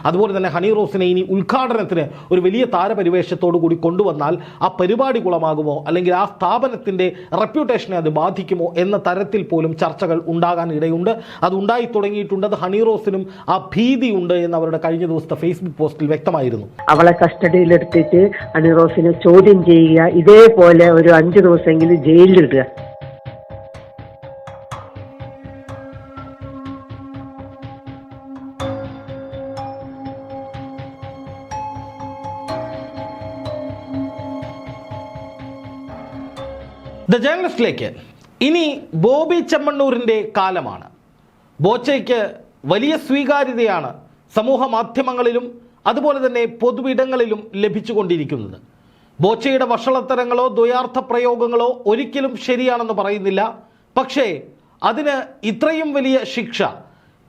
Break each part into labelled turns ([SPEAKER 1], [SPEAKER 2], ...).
[SPEAKER 1] അതുപോലെ തന്നെ ഹണി റോസിനെ ഇനി ഉദ്ഘാടനത്തിന് ഒരു വലിയ താരപരിവേഷത്തോടു കൂടി കൊണ്ടുവന്നാൽ ആ പരിപാടി കുളമാകുമോ, അല്ലെങ്കിൽ ആ സ്ഥാപനത്തിൻ്റെ റെപ്യൂട്ടേഷനെ അത് ബാധിക്കുമോ എന്ന തരത്തിൽ പോലും ചർച്ചകൾ ഉണ്ടാകാൻ ഇടയുണ്ട്. അത് ഉണ്ടായി തുടങ്ങിയിട്ടുണ്ട്. അത് ഹണി റോസിനും ആ ഭീതിയുണ്ട് എന്ന് അവരുടെ കഴിഞ്ഞ ദിവസത്തെ ഫേസ്ബുക്ക് പോസ്റ്റിൽ വ്യക്തമായിരുന്നു.
[SPEAKER 2] അവളെ കസ്റ്റഡിയിലെടുത്തിട്ട് ഹണി റോസിനെ ചോദ്യം ചെയ്യുക, ഇതേപോലെ ഒരു 5 ദിവസമെങ്കിലും ജയിലിലിടുക.
[SPEAKER 1] ദ ജേർണലിസ്റ്റിലേക്ക് ഇനി ബോബി ചെമ്മണ്ണൂരിൻ്റെ കാലമാണ്. ബോച്ചയ്ക്ക് വലിയ സ്വീകാര്യതയാണ് സമൂഹ മാധ്യമങ്ങളിലും അതുപോലെ തന്നെ പൊതുവിടങ്ങളിലും ലഭിച്ചുകൊണ്ടിരിക്കുന്നത്. ബോച്ചയുടെ വഷളത്തരങ്ങളോ ദ്വയാർത്ഥ പ്രയോഗങ്ങളോ ഒരിക്കലും ശരിയാണെന്ന് പറയുന്നില്ല. പക്ഷേ അതിന് ഇത്രയും വലിയ ശിക്ഷ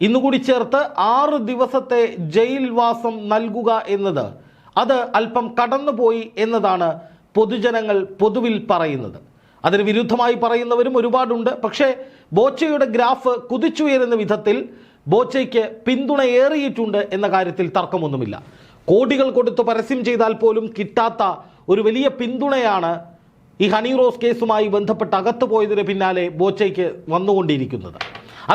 [SPEAKER 1] ഇന്നുകൂടി ചേർത്ത് 6 ദിവസത്തെ ജയിൽവാസം നൽകുക എന്നത് അത് അല്പം കടന്നുപോയി എന്നതാണ് പൊതുജനങ്ങൾ പൊതുവിൽ പറയുന്നത്. അതിന് വിരുദ്ധമായി പറയുന്നവരും ഒരുപാടുണ്ട്. പക്ഷേ ബോച്ചയുടെ ഗ്രാഫ് കുതിച്ചുയരുന്ന വിധത്തിൽ ബോച്ചയ്ക്ക് പിന്തുണയേറിയിട്ടുണ്ട് എന്ന കാര്യത്തിൽ തർക്കമൊന്നുമില്ല. കോടികൾ കൊടുത്ത് പരസ്യം ചെയ്താൽ പോലും കിട്ടാത്ത ഒരു വലിയ പിന്തുണയാണ് ഈ ഹണി റോസ് കേസുമായി ബന്ധപ്പെട്ട് അകത്തു പോയതിന് പിന്നാലെ ബോച്ചയ്ക്ക് വന്നുകൊണ്ടിരിക്കുന്നത്.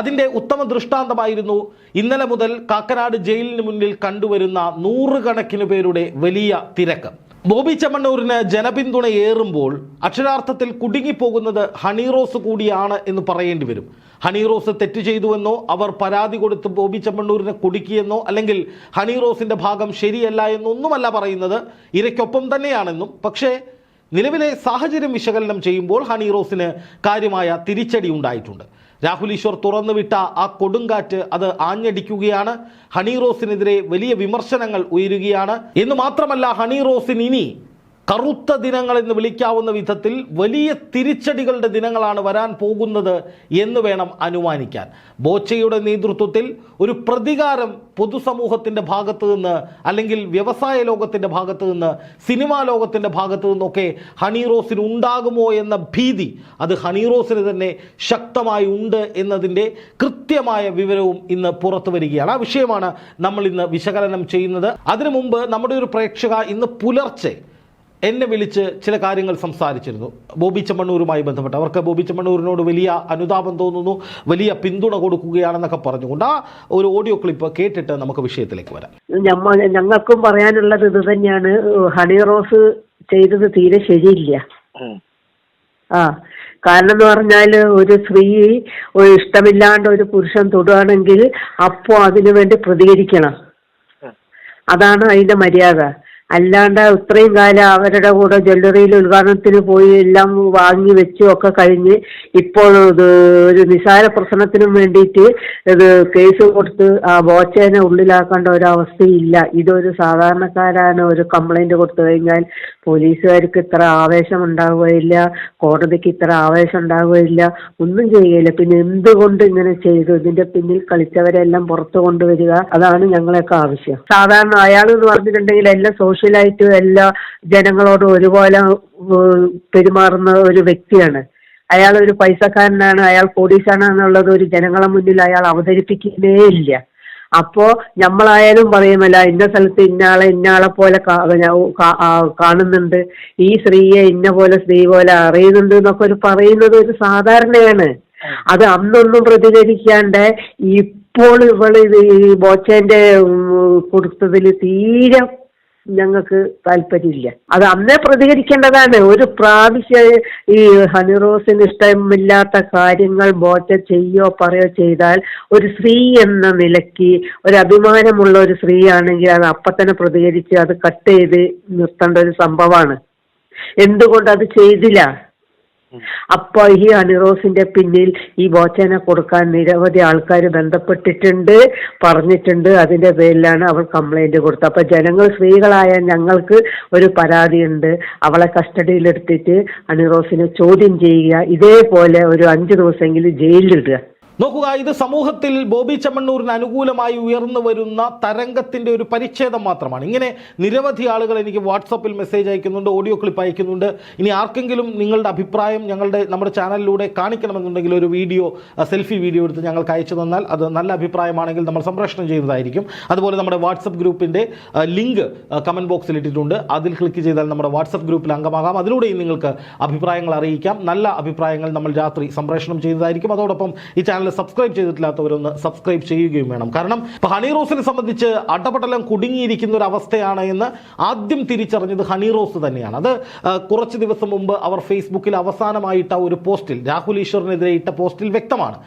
[SPEAKER 1] അതിൻ്റെ ഉത്തമ ദൃഷ്ടാന്തമായിരുന്നു ഇന്നലെ മുതൽ കാക്കനാട് ജയിലിന് മുന്നിൽ കണ്ടുവരുന്ന 100 കണക്കിന് പേരുടെ വലിയ തിരക്ക്. ബോബി ചെമ്മണ്ണൂരിന് ജനപിന്തുണ ഏറുമ്പോൾ അക്ഷരാർത്ഥത്തിൽ കുടുങ്ങിപ്പോകുന്നത് ഹണി റോസ് കൂടിയാണ് എന്ന് പറയേണ്ടി വരും. ഹണി റോസ് തെറ്റ് ചെയ്തുവെന്നോ അവർ പരാതി കൊടുത്ത് ബോബി ചെമ്മണ്ണൂരിനെ കുടുക്കിയെന്നോ അല്ലെങ്കിൽ ഹണി റോസിൻ്റെ ഭാഗം ശരിയല്ല എന്നൊന്നുമല്ല പറയുന്നത്, ഇരയ്ക്കൊപ്പം തന്നെയാണെന്നും. പക്ഷേ നിലവിലെ സാഹചര്യം വിശകലനം ചെയ്യുമ്പോൾ ഹണി റോസിന് കാര്യമായ തിരിച്ചടി ഉണ്ടായിട്ടുണ്ട്. രാഹുൽ ഈശ്വർ തുറന്നുവിട്ട ആ കൊടുങ്കാറ്റ് അത് ആഞ്ഞടിക്കുകയാണ്. ഹണി റോസിനെതിരെ വലിയ വിമർശനങ്ങൾ ഉയരുകയാണ് എന്ന് മാത്രമല്ല, ഹണി റോസിന് ഇനി കറുത്ത ദിനങ്ങൾ എന്ന് വിളിക്കാവുന്ന വിധത്തിൽ വലിയ തിരിച്ചടികളുടെ ദിനങ്ങളാണ് വരാൻ പോകുന്നത് എന്ന് വേണം അനുമാനിക്കാൻ. ബോച്ചയുടെ നേതൃത്വത്തിൽ ഒരു പ്രതികാരം പൊതുസമൂഹത്തിൻ്റെ ഭാഗത്ത് നിന്ന് അല്ലെങ്കിൽ വ്യവസായ ലോകത്തിൻ്റെ ഭാഗത്ത് നിന്ന് സിനിമാ ലോകത്തിൻ്റെ ഭാഗത്ത് നിന്നൊക്കെ ഹണി റോസിന് ഉണ്ടാകുമോ എന്ന ഭീതി അത് ഹണി റോസിന് തന്നെ ശക്തമായി ഉണ്ട് എന്നതിൻ്റെ കൃത്യമായ വിവരവും ഇന്ന് പുറത്തു വരികയാണ്. ആ വിഷയമാണ് നമ്മൾ ഇന്ന് വിശകലനം ചെയ്യുന്നത്. അതിനു മുമ്പ് നമ്മുടെ ഒരു പ്രേക്ഷക ഇന്ന് പുലർച്ചെ എന്നെ വിളിച്ച് ചില കാര്യങ്ങൾ സംസാരിച്ചിരുന്നു ബോബി ചെമ്മണ്ണൂരുമായി ബന്ധപ്പെട്ട്. അവർക്ക് ബോബി ചെമ്മണ്ണൂരിനോട് വലിയ അനുതാപം തോന്നുന്നു, വലിയ പിന്തുണ കൊടുക്കുകയാണെന്നൊക്കെ പറഞ്ഞുകൊണ്ട് ആ ഒരു ഓഡിയോ ക്ലിപ്പ് കേട്ടിട്ട് നമുക്ക് വിഷയത്തിലേക്ക് വരാം.
[SPEAKER 2] ഞങ്ങൾക്കും പറയാനുള്ളത് ഇത് തന്നെയാണ്. ഹണി റോസ് ചെയ്തത് തീരെ ശരിയില്ല. കാരണം എന്ന് പറഞ്ഞാൽ ഒരു സ്ത്രീ ഇഷ്ടമില്ലാണ്ട് ഒരു പുരുഷൻ തൊടുകയാണെങ്കിൽ അപ്പോൾ അതിനു വേണ്ടി പ്രതികരിക്കണം. അതാണ് അതിന്റെ മര്യാദ. അല്ലാണ്ട് ഇത്രയും കാലം അവരുടെ കൂടെ ജ്വല്ലറിയിൽ ഉദ്ഘാടനത്തിന് പോയി എല്ലാം വാങ്ങി വെച്ചും ഒക്കെ കഴിഞ്ഞ് ഇപ്പോൾ ഇത് ഒരു നിസാര പ്രശ്നത്തിനും വേണ്ടിയിട്ട് ഇത് കേസ് കൊടുത്ത് ആ ബോച്ചേനെ ഉള്ളിലാക്കേണ്ട ഒരവസ്ഥയില്ല. ഇതൊരു സാധാരണക്കാരാണ് ഒരു കംപ്ലൈന്റ് കൊടുത്തു കഴിഞ്ഞാൽ പോലീസുകാർക്ക് ഇത്ര ആവേശം ഉണ്ടാവുകയില്ല, കോടതിക്ക് ഇത്ര ആവേശം ഉണ്ടാവുകയില്ല, ഒന്നും ചെയ്യുകയില്ല. പിന്നെ എന്തുകൊണ്ട് ഇങ്ങനെ ചെയ്തു? ഇതിന്റെ പിന്നിൽ കളിച്ചവരെല്ലാം പുറത്തു കൊണ്ടുവരിക, അതാണ് ഞങ്ങളൊക്കെ ആവശ്യം. സാധാരണ അയാൾ എന്ന് പറഞ്ഞിട്ടുണ്ടെങ്കിൽ എല്ലാം സോഷ്യലായിട്ട് എല്ലാ ജനങ്ങളോടും ഒരുപോലെ പെരുമാറുന്ന ഒരു വ്യക്തിയാണ്. അയാൾ ഒരു പൈസക്കാരനാണ്, അയാൾ കോടീശ്വരനാണെന്നുള്ളത് ഒരു ജനങ്ങളെ മുന്നിൽ അയാൾ അവതരിപ്പിക്കുന്നേ ഇല്ല. അപ്പോ നമ്മളായാലും പറയുമല്ല, ഇന്ന സ്ഥലത്ത് ഇന്നാളെ പോലെ കാണുന്നുണ്ട്, ഈ സ്ത്രീയെ ഇന്ന പോലെ സ്ത്രീ പോലെ അറിയുന്നുണ്ട് എന്നൊക്കെ ഒരു പറയുന്നത് ഒരു സാധാരണയാണ്. അത് അന്നൊന്നും പ്രതികരിക്കാണ്ട് ഇപ്പോൾ ഇവള് ഈ ബോച്ചേന്റെ കൊടുത്തതിൽ തീരെ ഞങ്ങൾക്ക് താല്പര്യമില്ല. അത് അന്നേ പ്രതികരിക്കേണ്ടതാണ്. ഒരു പ്രാവശ്യം ഈ ഹണി റോസിന് ഇഷ്ടമില്ലാത്ത കാര്യങ്ങൾ ബോച്ച ചെയ്യോ പറയോ ചെയ്താൽ ഒരു സ്ത്രീ എന്ന നിലയ്ക്ക് ഒരു അഭിമാനമുള്ള ഒരു സ്ത്രീ ആണെങ്കിൽ അത് അപ്പം തന്നെ പ്രതികരിച്ച് അത് കട്ട് ചെയ്ത് നിർത്തേണ്ട ഒരു സംഭവമാണ്. എന്തുകൊണ്ട് അത് ചെയ്തില്ല? അപ്പൊ ഈ ഹണി റോസിന്റെ പിന്നിൽ ഈ ബോച്ചനെ കൊടുക്കാൻ നിരവധി ആൾക്കാർ ബന്ധപ്പെട്ടിട്ടുണ്ട്, പറഞ്ഞിട്ടുണ്ട്. അതിന്റെ പേരിലാണ് അവൾ കംപ്ലൈന്റ് കൊടുത്തത്. അപ്പൊ ജനങ്ങൾ, സ്ത്രീകളായ ഞങ്ങൾക്ക് ഒരു പരാതിയുണ്ട്. അവളെ കസ്റ്റഡിയിലെടുത്തിട്ട് ഹണി റോസിനെ ചോദ്യം ചെയ്യുക, ഇതേപോലെ ഒരു 5 ദിവസമെങ്കിലും ജയിലിലിടുക.
[SPEAKER 1] നോക്കുക, ഇത് സമൂഹത്തിൽ ബോബി ചെമ്മണ്ണൂരിന് അനുകൂലമായി ഉയർന്നു വരുന്ന തരംഗത്തിൻ്റെ ഒരു പരിച്ഛേദം മാത്രമാണ്. ഇങ്ങനെ നിരവധി ആളുകൾ എനിക്ക് വാട്സപ്പിൽ മെസ്സേജ് അയക്കുന്നുണ്ട്, ഓഡിയോ ക്ലിപ്പ് അയക്കുന്നുണ്ട്. ഇനി ആർക്കെങ്കിലും നിങ്ങളുടെ അഭിപ്രായം നമ്മുടെ ചാനലിലൂടെ കാണിക്കണമെന്നുണ്ടെങ്കിൽ ഒരു വീഡിയോ, സെൽഫി വീഡിയോ എടുത്ത് ഞങ്ങൾക്ക് അയച്ചു തന്നാൽ അത് നല്ല അഭിപ്രായമാണെങ്കിൽ നമ്മൾ സംപ്രേഷണം ചെയ്യുന്നതായിരിക്കും. അതുപോലെ നമ്മുടെ വാട്സപ്പ് ഗ്രൂപ്പിൻ്റെ ലിങ്ക് കമൻറ്റ് ബോക്സിൽ ഇട്ടിട്ടുണ്ട്. അതിൽ ക്ലിക്ക് ചെയ്താൽ നമ്മുടെ വാട്സപ്പ് ഗ്രൂപ്പിൽ അംഗമാകാം. അതിലൂടെയും നിങ്ങൾക്ക് അഭിപ്രായങ്ങൾ അറിയിക്കാം. നല്ല അഭിപ്രായങ്ങൾ നമ്മൾ രാത്രി സംപ്രേഷണം ചെയ്യുന്നതായിരിക്കും. അതോടൊപ്പം ഈ ചാനൽ സബ്സ്ക്രൈബ് ചെയ്തിട്ടില്ലാത്തവരൊന്ന് സബ്സ്ക്രൈബ് ചെയ്യുകയും വേണം. കാരണം ഇപ്പോൾ ഹണി റോസിനെ സംബന്ധിച്ച് അടപടലം കുടുങ്ങിയിരിക്കുന്ന ഒരു അവസ്ഥയാണ് എന്ന് ആദ്യം തിരിച്ചറിഞ്ഞത് ഹണി റോസ് തന്നെയാണ്. അത് കുറച്ച് ദിവസം മുമ്പ് അവർ ഫേസ്ബുക്കിൽ അവസാനമായിട്ട ഒരു പോസ്റ്റിൽ, രാഹുൽ ഈശ്വറിനെതിരെ ഇട്ട പോസ്റ്റിൽ വ്യക്തമാണ്.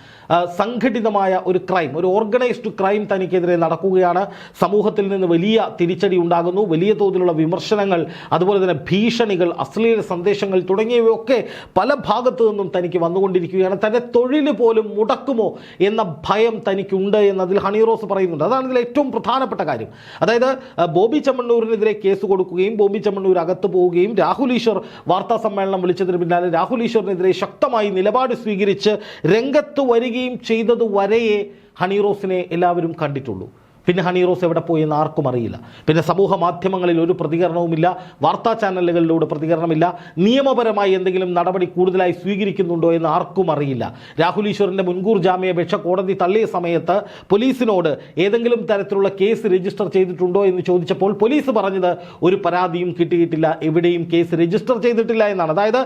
[SPEAKER 1] സംഘടിതമായ ഒരു ക്രൈം, ഒരു ഓർഗനൈസ്ഡ് ക്രൈം തനിക്കെതിരെ നടക്കുകയാണ്. സമൂഹത്തിൽ നിന്ന് വലിയ തിരിച്ചടി ഉണ്ടാകുന്നു. വലിയ തോതിലുള്ള വിമർശനങ്ങൾ, അതുപോലെ തന്നെ ഭീഷണികൾ, അശ്ലീല സന്ദേശങ്ങൾ തുടങ്ങിയവയൊക്കെ പല ഭാഗത്തു നിന്നും തനിക്ക് വന്നുകൊണ്ടിരിക്കുകയാണ്. തൻ്റെ തൊഴിൽ പോലും മുടക്കുമോ എന്ന ഭയം തനിക്കുണ്ട് എന്നതിൽ ഹണി റോസ് പറയുന്നുണ്ട്. അതാണ് ഇതിൽ ഏറ്റവും പ്രധാനപ്പെട്ട കാര്യം. അതായത് ബോബി ചെമ്മണ്ണൂരിനെതിരെ കേസ് കൊടുക്കുകയും ബോബി ചെമ്മണ്ണൂർ അകത്ത് പോവുകയും രാഹുൽ ഈശ്വർ വാർത്താ സമ്മേളനം വിളിച്ചതിന് പിന്നാലെ രാഹുൽ ഈശ്വറിനെതിരെ ശക്തമായി നിലപാട് സ്വീകരിച്ച് രംഗത്ത് വരികയും ചെയ്തതുവരെയേ ഹണി റോസിനെ എല്ലാവരും കണ്ടിട്ടുള്ളൂ. പിന്നെ ഹണി റോസ് എവിടെ പോയി എന്ന് ആർക്കും അറിയില്ല. പിന്നെ സമൂഹ മാധ്യമങ്ങളിൽ ഒരു പ്രതികരണവുമില്ല, വാർത്താ ചാനലുകളിലൂടെ പ്രതികരണമില്ല, നിയമപരമായി എന്തെങ്കിലും നടപടി കൂടുതലായി സ്വീകരിക്കുന്നുണ്ടോ എന്ന് ആർക്കും അറിയില്ല. രാഹുൽ ഈശ്വറിൻ്റെ മുൻകൂർ ജാമ്യാപേക്ഷ കോടതി തള്ളിയ സമയത്ത് പോലീസിനോട് ഏതെങ്കിലും തരത്തിലുള്ള കേസ് രജിസ്റ്റർ ചെയ്തിട്ടുണ്ടോ എന്ന് ചോദിച്ചപ്പോൾ പോലീസ് പറഞ്ഞത് ഒരു പരാതിയും കിട്ടിയിട്ടില്ല, എവിടെയും കേസ് രജിസ്റ്റർ ചെയ്തിട്ടില്ല എന്നാണ്. അതായത്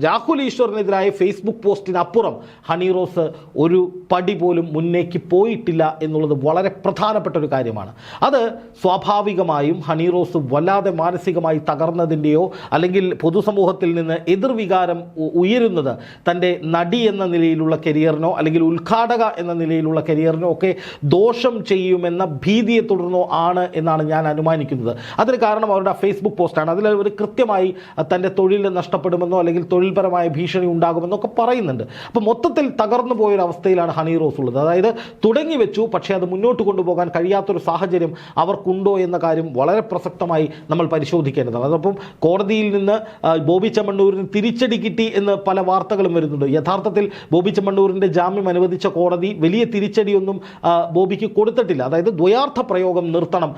[SPEAKER 1] രാഹുൽ ഈശ്വറിനെതിരായ ഫേസ്ബുക്ക് പോസ്റ്റിനപ്പുറം ഹണി റോസ് ഒരു പടി പോലും മുന്നേക്ക് പോയിട്ടില്ല എന്നുള്ളത് വളരെ പ്രധാനപ്പെട്ട ഒരു കാര്യമാണ്. അത് സ്വാഭാവികമായും ഹണി റോസ് വല്ലാതെ മാനസികമായി തകർന്നതിൻ്റെയോ അല്ലെങ്കിൽ പൊതുസമൂഹത്തിൽ നിന്ന് എതിർവികാരം ഉയരുന്നത് തൻ്റെ നടി എന്ന നിലയിലുള്ള കരിയറിനോ അല്ലെങ്കിൽ ഉദ്ഘാടക എന്ന നിലയിലുള്ള കരിയറിനോ ഒക്കെ ദോഷം ചെയ്യുമെന്ന ഭീതിയെ തുടർന്നോ ആണ് എന്നാണ് ഞാൻ അനുമാനിക്കുന്നത്. അതിന് കാരണം അവരുടെ ഫേസ്ബുക്ക് പോസ്റ്റാണ്. അതിൽ അവർ കൃത്യമായി തൻ്റെ തൊഴിൽ നഷ്ടപ്പെടുമെന്നോ അല്ലെങ്കിൽ തൊഴിൽപരമായ ഭീഷണി ഉണ്ടാകുമെന്നോ ഒക്കെ പറയുന്നുണ്ട്. അപ്പോൾ മൊത്തത്തിൽ തകർന്നു പോയൊരവസ്ഥയിലാണ് ഹണി റോസ് ഉള്ളത്. അതായത് തുടങ്ങി വെച്ചു, പക്ഷേ അത് മുന്നോട്ട് കൊണ്ടുപോകാൻ കഴിയാത്തൊരു സാഹചര്യം അവർക്കുണ്ടോ എന്ന കാര്യം വളരെ പ്രസക്തമായി നമ്മൾ പരിശോധിക്കേണ്ടതാണ്. അതോടൊപ്പം കോടതിയിൽ നിന്ന് ബോബി ചെമ്മണ്ണൂരിന് തിരിച്ചടി കിട്ടി എന്ന് പല വാർത്തകളും വരുന്നുണ്ട്. യഥാർത്ഥത്തിൽ ബോബി ചെമ്മണ്ണൂരിൻ്റെ ജാമ്യം അനുവദിച്ച കോടതി വലിയ തിരിച്ചടിയൊന്നും ബോബിക്ക് കൊടുത്തിട്ടില്ല. അതായത് ദ്വയാർത്ഥ പ്രയോഗം നിർത്തണം,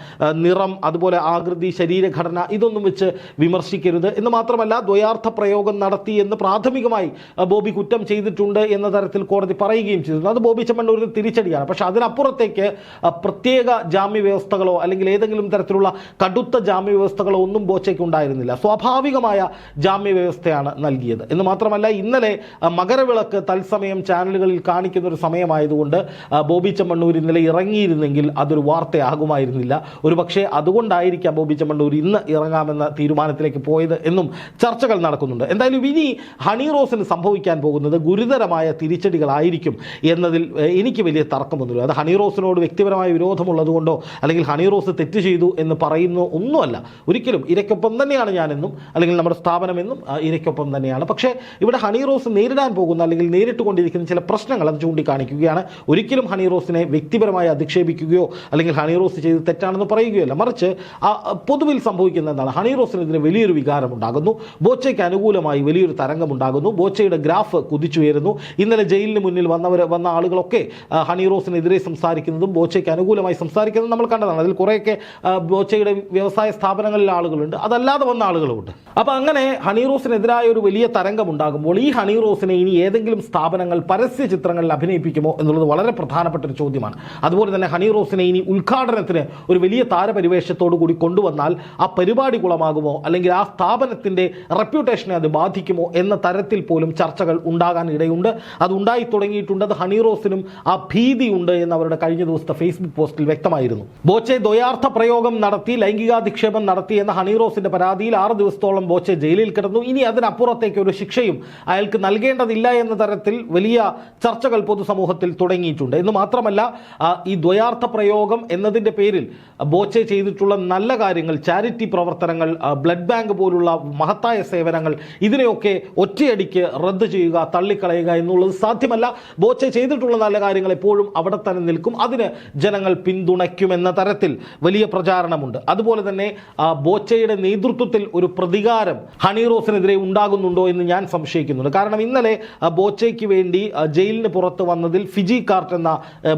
[SPEAKER 1] നിറം, അതുപോലെ ആകൃതി, ശരീരഘടന, ഇതൊന്നും വെച്ച് വിമർശിക്കരുത് എന്ന് മാത്രമല്ല ദ്വയാർത്ഥ പ്രയോഗം നടത്തി എന്ന് പ്രാഥമികമായി ബോബി കുറ്റം ചെയ്തിട്ടുണ്ട് എന്ന തരത്തിൽ കോടതി പറയുകയും ചെയ്തിരുന്നു. അത് ബോബി ചെമ്മണ്ണൂരിന് തിരിച്ചടിയാണ്. പക്ഷേ അതിനപ്പുറത്തേക്ക് പ്രത്യേക ജാമ്യ വ്യവസ്ഥകളോ അല്ലെങ്കിൽ ഏതെങ്കിലും തരത്തിലുള്ള കടുത്ത ജാമ്യ വ്യവസ്ഥകളോ ഒന്നും ബോച്ചയ്ക്ക് ഉണ്ടായിരുന്നില്ല. സ്വാഭാവികമായ ജാമ്യ വ്യവസ്ഥയാണ് നൽകിയത് എന്ന് മാത്രമല്ല ഇന്നലെ മകരവിളക്ക് തത്സമയം ചാനലുകളിൽ കാണിക്കുന്ന ഒരു സമയമായതുകൊണ്ട് ബോബി ചെമ്മണ്ണൂർ ഇന്നലെ ഇറങ്ങിയിരുന്നെങ്കിൽ അതൊരു വാർത്തയാകുമായിരുന്നില്ല. ഒരു പക്ഷേ അതുകൊണ്ടായിരിക്കാം ബോബി ചെമ്മണ്ണൂർ ഇന്ന് ഇറങ്ങാമെന്ന തീരുമാനത്തിലേക്ക് പോയത് എന്നും ചർച്ചകൾ നടക്കുന്നുണ്ട്. എന്തായാലും ഇനി ഹണി റോസിന് സംഭവിക്കാൻ പോകുന്നത് ഗുരുതരമായ തിരിച്ചടികളായിരിക്കും എന്നതിൽ എനിക്ക് വലിയ തർക്കമൊന്നുമില്ല. അത് ഹണി റോസിനോട് വ്യക്തിപരമായ വിരോധമുള്ളതുകൊണ്ടോ അല്ലെങ്കിൽ ഹണി റോസ് തെറ്റ് ചെയ്തു എന്ന് പറയുന്നു ഒന്നുമല്ല. ഒരിക്കലും ഇരയ്ക്കൊപ്പം തന്നെയാണ് ഞാനെന്നും അല്ലെങ്കിൽ നമ്മുടെ സ്ഥാപനമെന്നും ഇരയ്ക്കൊപ്പം തന്നെയാണ്. പക്ഷേ ഇവിടെ ഹണി റോസ് നേരിടാൻ പോകുന്ന അല്ലെങ്കിൽ നേരിട്ടുകൊണ്ടിരിക്കുന്ന ചില പ്രശ്നങ്ങൾ അത് ചൂണ്ടിക്കാണിക്കുകയാണ്. ഒരിക്കലും ഹണി റോസിനെ വ്യക്തിപരമായി അധിക്ഷേപിക്കുകയോ അല്ലെങ്കിൽ ഹണി റോസ് ചെയ്ത് തെറ്റാണെന്ന് പറയുകയല്ല, മറിച്ച് പൊതുവിൽ സംഭവിക്കുന്ന എന്താണ്, ഹണി റോസിനെതിരെ വലിയൊരു വികാരമുണ്ടാകുന്നു, ബോച്ചയ്ക്ക് അനുകൂലമായി വലിയൊരു തരംഗമുണ്ടാകുന്നു, ബോച്ചയുടെ ഗ്രാഫ് കുതിച്ചുയരുന്നു. ഇന്നലെ ജയിലിന് മുന്നിൽ വന്ന ആളുകളൊക്കെ ഹണി റോസിനെതിരെ സംസാരിക്കുന്നതും ബോച്ചയ്ക്ക് അനുകൂലമായി സംസാരിക്കുന്നത് നമ്മൾ കണ്ടതാണ്. അതിൽ കുറേയൊക്കെ ബോച്ചയുടെ വ്യവസായ സ്ഥാപനങ്ങളിലെ ആളുകളുണ്ട്, അതല്ലാതെ വന്ന ആളുകളുമുണ്ട്. അപ്പോൾ അങ്ങനെ ഹണി റോസിനെതിരായ ഒരു വലിയ തരംഗമുണ്ടാകുമ്പോൾ ഈ ഹണി റോസിനെ ഇനി ഏതെങ്കിലും സ്ഥാപനങ്ങൾ പരസ്യ ചിത്രങ്ങളിൽ അഭിനയിപ്പിക്കുമോ എന്നുള്ളത് വളരെ പ്രധാനപ്പെട്ട ഒരു ചോദ്യമാണ്. അതുപോലെ തന്നെ ഹണി റോസിനെ ഇനി ഉദ്ഘാടനത്തിന് ഒരു വലിയ താരപരിവേഷത്തോടു കൂടി കൊണ്ടുവന്നാൽ ആ പരിപാടി കുളമാകുമോ അല്ലെങ്കിൽ ആ സ്ഥാപനത്തിൻ്റെ റെപ്യൂട്ടേഷനെ അത് ബാധിക്കുമോ എന്ന തരത്തിൽ പോലും ചർച്ചകൾ ഉണ്ടാകാൻ ഇടയുണ്ട്. അത് ഉണ്ടായി തുടങ്ങിയിട്ടുണ്ട്. അത് ഹണി റോസിനും ആ ഭീതിയുണ്ട് എന്ന് അവരുടെ കഴിഞ്ഞ ദിവസത്തെ ഫേസ്ബുക്ക് പോസ്റ്റിൽ വ്യക്തമായിരുന്നു. ബോച്ചെ ദ്വയാർത്ഥ പ്രയോഗം നടത്തി, ലൈംഗികാധിക്ഷേപം നടത്തി എന്ന ഹണി റോസിന്റെ പരാതിയിൽ 6 ദിവസത്തോളം ബോച്ചെ ജയിലിൽ കിടന്നു. ഇനി അതിനപ്പുറത്തേക്ക് ഒരു ശിക്ഷയും അയാൾക്ക് നൽകേണ്ടതില്ല എന്ന തരത്തിൽ വലിയ ചർച്ചകൾ പൊതുസമൂഹത്തിൽ തുടങ്ങിയിട്ടുണ്ട്. എന്ന് മാത്രമല്ല ഈ ദ്വയാർത്ഥ പ്രയോഗം എന്നതിൻ്റെ പേരിൽ ബോച്ചെ ചെയ്തിട്ടുള്ള നല്ല കാര്യങ്ങൾ, ചാരിറ്റി പ്രവർത്തനങ്ങൾ, ബ്ലഡ് ബാങ്ക് പോലുള്ള മഹത്തായ സേവനങ്ങൾ, ഇതിനെയൊക്കെ ഒറ്റയടിക്ക് റദ്ദ് ചെയ്യുക, തള്ളിക്കളയുക എന്നുള്ളത് സാധ്യമല്ല. ബോച്ചെ ചെയ്തിട്ടുള്ള നല്ല കാര്യങ്ങൾ എപ്പോഴും അവിടെ തന്നെ നിൽക്കും. അതിന് ജനങ്ങൾ ഞങ്ങൾ പിന്തുണയ്ക്കുമെന്ന തരത്തിൽ വലിയ പ്രചാരണമുണ്ട്. അതുപോലെ തന്നെ ബോച്ചയുടെ നേതൃത്വത്തിൽ ഒരു പ്രതികാരം ഹണി റോസിനെതിരെ ഉണ്ടാകുന്നുണ്ടോ എന്ന് ഞാൻ സംശയിക്കുന്നുണ്ട്. കാരണം ഇന്നലെ ബോച്ചയ്ക്ക് വേണ്ടി ജയിലിന് പുറത്ത് വന്നതിൽ ഫിജി കാർട്ട് എന്ന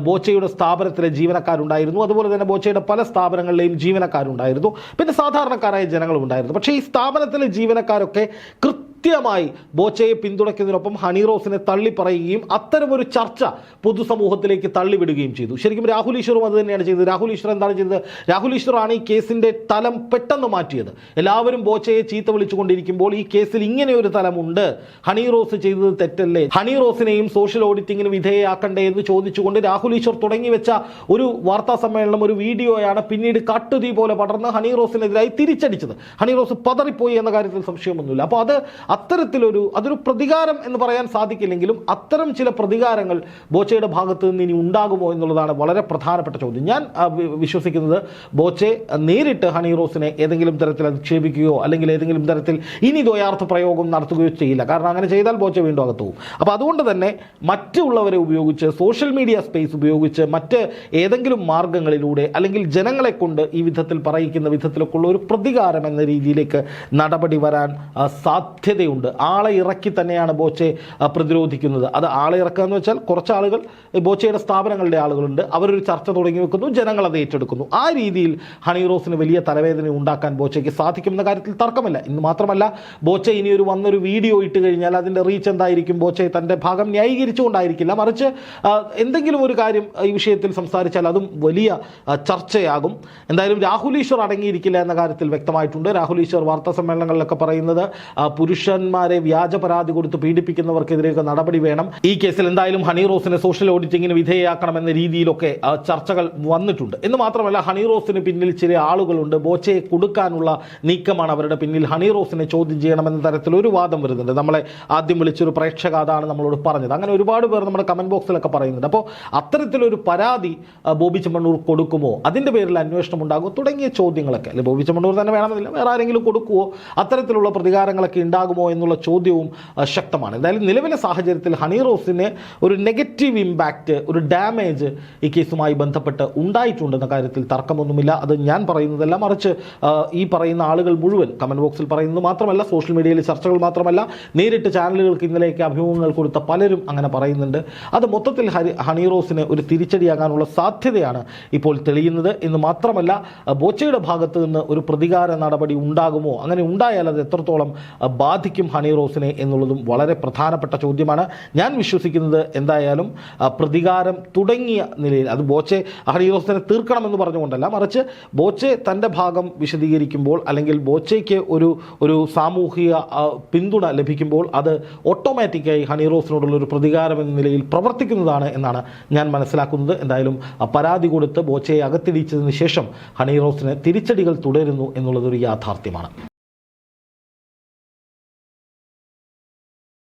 [SPEAKER 1] ബോച്ചയുടെ സ്ഥാപനത്തിലെ ജീവനക്കാരുണ്ടായിരുന്നു. അതുപോലെ തന്നെ ബോച്ചയുടെ പല സ്ഥാപനങ്ങളിലെയും ജീവനക്കാരുണ്ടായിരുന്നു. പിന്നെ സാധാരണക്കാരായ ജനങ്ങളും ഉണ്ടായിരുന്നു. പക്ഷേ ഈ സ്ഥാപനത്തിലെ ജീവനക്കാരൊക്കെ കൃത്യമായി ബോച്ചയെ പിന്തുണയ്ക്കുന്നതിനൊപ്പം ഹണി റോസിനെ തള്ളിപ്പറയുകയും അത്തരമൊരു ചർച്ച പൊതുസമൂഹത്തിലേക്ക് തള്ളിവിടുകയും ചെയ്തു. ശരിക്കും രാഹുൽ ഈശ്വറും അത് തന്നെയാണ് ചെയ്തത്. രാഹുൽ ഈശ്വർ എന്താണ് ചെയ്തത്? രാഹുൽ ഈശ്വറാണ് ഈ കേസിന്റെ തലം പെട്ടെന്ന് മാറ്റിയത്. എല്ലാവരും ബോച്ചയെ ചീത്ത വിളിച്ചുകൊണ്ടിരിക്കുമ്പോൾ ഈ കേസിൽ ഇങ്ങനെ ഒരു തലമുണ്ട്, ഹണി റോസ് ചെയ്തത് തെറ്റല്ലേ, ഹണി റോസിനെയും സോഷ്യൽ ഓഡിറ്റിങ്ങിന് വിധേയയാക്കണ്ടേ എന്ന് ചോദിച്ചുകൊണ്ട് രാഹുൽ ഈശ്വർ തുടങ്ങി വെച്ച ഒരു വാർത്താ സമ്മേളനം, ഒരു വീഡിയോയാണ് പിന്നീട് കാട്ടുതീ പോലെ പടർന്ന് ഹണി റോസിനെതിരായി തിരിച്ചടിച്ചത്. ഹണി റോസ് പതറിപ്പോയി എന്ന കാര്യത്തിൽ സംശയമൊന്നുമില്ല. അപ്പോൾ അതൊരു പ്രതികാരം എന്ന് പറയാൻ സാധിക്കില്ലെങ്കിലും അത്തരം ചില പ്രതികാരങ്ങൾ ബോച്ചയുടെ ഭാഗത്ത് നിന്ന് ഇനി ഉണ്ടാകുമോ എന്നുള്ളതാണ് വളരെ പ്രധാനപ്പെട്ട ചോദ്യം. ഞാൻ വിശ്വസിക്കുന്നത് ബോച്ചെ നേരിട്ട് ഹണി റോസിനെ ഏതെങ്കിലും തരത്തിൽ അധിക്ഷേപിക്കുകയോ അല്ലെങ്കിൽ ഏതെങ്കിലും തരത്തിൽ ഇനി ദ്വയാർത്ഥ പ്രയോഗം നടത്തുകയോ ചെയ്യില്ല. കാരണം അങ്ങനെ ചെയ്താൽ ബോച്ച വീണ്ടും അകത്ത് പോകും. അപ്പോൾ അതുകൊണ്ട് തന്നെ മറ്റുള്ളവരെ ഉപയോഗിച്ച്, സോഷ്യൽ മീഡിയ സ്പേസ് ഉപയോഗിച്ച്, മറ്റ് ഏതെങ്കിലും മാർഗങ്ങളിലൂടെ അല്ലെങ്കിൽ ജനങ്ങളെ കൊണ്ട് ഈ വിധത്തിൽ പറയിക്കുന്ന വിധത്തിലൊക്കെ ഉള്ള ഒരു പ്രതികാരം എന്ന രീതിയിലേക്ക് നടപടി വരാൻ സാധ്യതയുണ്ട്. ആളെ ഇറക്കി തന്നെയാണ് ബോച്ചയെ പ്രതിരോധിക്കുന്നത്. അത് ആളെ ഇറക്കുക എന്ന് വെച്ചാൽ കുറച്ച് ആളുകൾ, ബോച്ചയുടെ സ്ഥാപനങ്ങളുടെ ആളുകളുണ്ട്, അവരൊരു ചർച്ച തുടങ്ങി വെക്കുന്നു, ജനങ്ങൾ അത് ഏറ്റെടുക്കുന്നു. ആ രീതിയിൽ ഹണി റോസിന് വലിയ തലവേദന ഉണ്ടാക്കാൻ ബോച്ചയ്ക്ക് സാധിക്കുമെന്ന കാര്യത്തിൽ തർക്കമില്ല. ഇന്ന് മാത്രമല്ല, ബോച്ച ഇനി വന്നൊരു വീഡിയോ ഇട്ട് കഴിഞ്ഞാൽ അതിൻ്റെ റീച്ച് എന്തായിരിക്കും? ബോച്ചയെ തൻ്റെ ഭാഗം ന്യായീകരിച്ചുകൊണ്ടായിരിക്കില്ല, മറിച്ച് എന്തെങ്കിലും ഒരു കാര്യം ഈ വിഷയത്തിൽ സംസാരിച്ചാൽ അതും വലിയ ചർച്ചയാകും. എന്തായാലും രാഹുൽ ഈശ്വർ അടങ്ങിയിരിക്കില്ല എന്ന കാര്യത്തിൽ വ്യക്തമായിട്ടുണ്ട്. രാഹുൽ ഈശ്വർ വാർത്താ സമ്മേളനങ്ങളിലൊക്കെ പറയുന്നത് പുരുഷന്മാരെ വ്യാജ പരാതി കൊടുത്ത് പീഡിപ്പിക്കുന്നവർക്കെതിരെയൊക്കെ നടപടി വേണം, ഈ കേസിൽ എന്തായാലും ഹണി റോസിനെ സോഷ്യൽ ഓഡിറ്റിങ്ങിന് വിധേയയാക്കണമെന്ന രീതിയിലൊക്കെ ചർച്ചകൾ വന്നിട്ടുണ്ട്. എന്ന് മാത്രമല്ല, ഹണി റോസിന് പിന്നിൽ ചില ആളുകളുണ്ട്, ബോച്ചയെ കൊടുക്കാനുള്ള നീക്കമാണ് അവരുടെ പിന്നിൽ, ഹണി റോസിനെ ചോദ്യം ചെയ്യണമെന്ന തരത്തിൽ ഒരു വാദം വരുന്നുണ്ട്. നമ്മളെ ആദ്യം വിളിച്ചൊരു പ്രേക്ഷക അതാണ് നമ്മളോട് പറഞ്ഞത്. അങ്ങനെ ഒരുപാട് പേർ നമ്മുടെ കമന്റ് ബോക്സിലൊക്കെ പറയുന്നുണ്ട്. അപ്പോൾ അത്തരത്തിലൊരു പരാതി ബോബി ചെമ്മണ്ണൂർ കൊടുക്കുമോ, അതിൻ്റെ പേരിൽ അന്വേഷണം ഉണ്ടാകുമോ തുടങ്ങിയ ചോദ്യങ്ങളൊക്കെ, അല്ലെങ്കിൽ ബോബി ചെമ്മണ്ണൂർ തന്നെ വേണമെന്നില്ല, വേറെ ആരെങ്കിലും കൊടുക്കുമോ, അത്തരത്തിലുള്ള പ്രതികാരങ്ങളൊക്കെ ഉണ്ടാകുമോ എന്നുള്ള ചോദ്യവും ശക്തമാണ്. എന്തായാലും നിലവിലെ സാഹചര്യത്തിൽ ഹണി റോസിന് ഒരു നെഗറ്റീവ് ഇമ്പാക്റ്റ്, ഒരു ഡാമേജ് ഈ കേസുമായി ബന്ധപ്പെട്ട് ഉണ്ടായിട്ടുണ്ടെന്ന കാര്യത്തിൽ തർക്കമൊന്നുമില്ല. അത് ഞാൻ പറയുന്നതല്ല, മറിച്ച് ഈ പറയുന്ന ആളുകൾ മുഴുവൻ കമന്റ് ബോക്സിൽ പറയുന്നത് മാത്രമല്ല, സോഷ്യൽ മീഡിയയിലെ ചർച്ചകൾ മാത്രമല്ല, നേരിട്ട് ചാനലുകൾക്ക് ഇന്നലേക്ക് അഭിമുഖങ്ങൾ കൊടുത്ത പലരും അങ്ങനെ പറയുന്നുണ്ട്. അത് മൊത്തത്തിൽ ഹണി റോസിന് ഒരു തിരിച്ചടിയാകാനുള്ള സാധ്യതയാണ് ഇപ്പോൾ തെളിയുന്നത്. എന്ന് മാത്രമല്ല, ബോച്ചയുടെ ഭാഗത്ത് നിന്ന് ഒരു പ്രതികാര നടപടി ഉണ്ടാകുമോ, അങ്ങനെ ഉണ്ടായാൽ അത് എത്രത്തോളം ബാധിക്കും ഹണി റോസിനെ എന്നുള്ളതും വളരെ പ്രധാനപ്പെട്ട ചോദ്യമാണ്. ഞാൻ വിശ്വസിക്കുന്നത് എന്തായാലും പ്രതികാരം തുടങ്ങിയ നിലയിൽ, അത് ബോച്ചെ ഹണി റോസിനെ തീർക്കണമെന്ന് പറഞ്ഞുകൊണ്ടല്ല, മറിച്ച് ബോച്ചെ തൻ്റെ ഭാഗം വിശദീകരിക്കുമ്പോൾ അല്ലെങ്കിൽ ബോച്ചയ്ക്ക് ഒരു സാമൂഹിക പിന്തുണ ലഭിക്കുമ്പോൾ അത് ഓട്ടോമാറ്റിക്കായി ഹണി റോസിനോടുള്ള ഒരു പ്രതികാരം എന്ന നിലയിൽ പ്രവർത്തിക്കുന്നതാണ് എന്നാണ് ഞാൻ മനസ്സിലാക്കുന്നത്. എന്തായാലും പരാതി കൊടുത്ത് ബോച്ചയെ അകത്തിടിച്ചതിന് ശേഷം ഹണി റോസിന് തിരിച്ചടികൾ തുടരുന്നു എന്നുള്ളതൊരു യാഥാർത്ഥ്യമാണ്.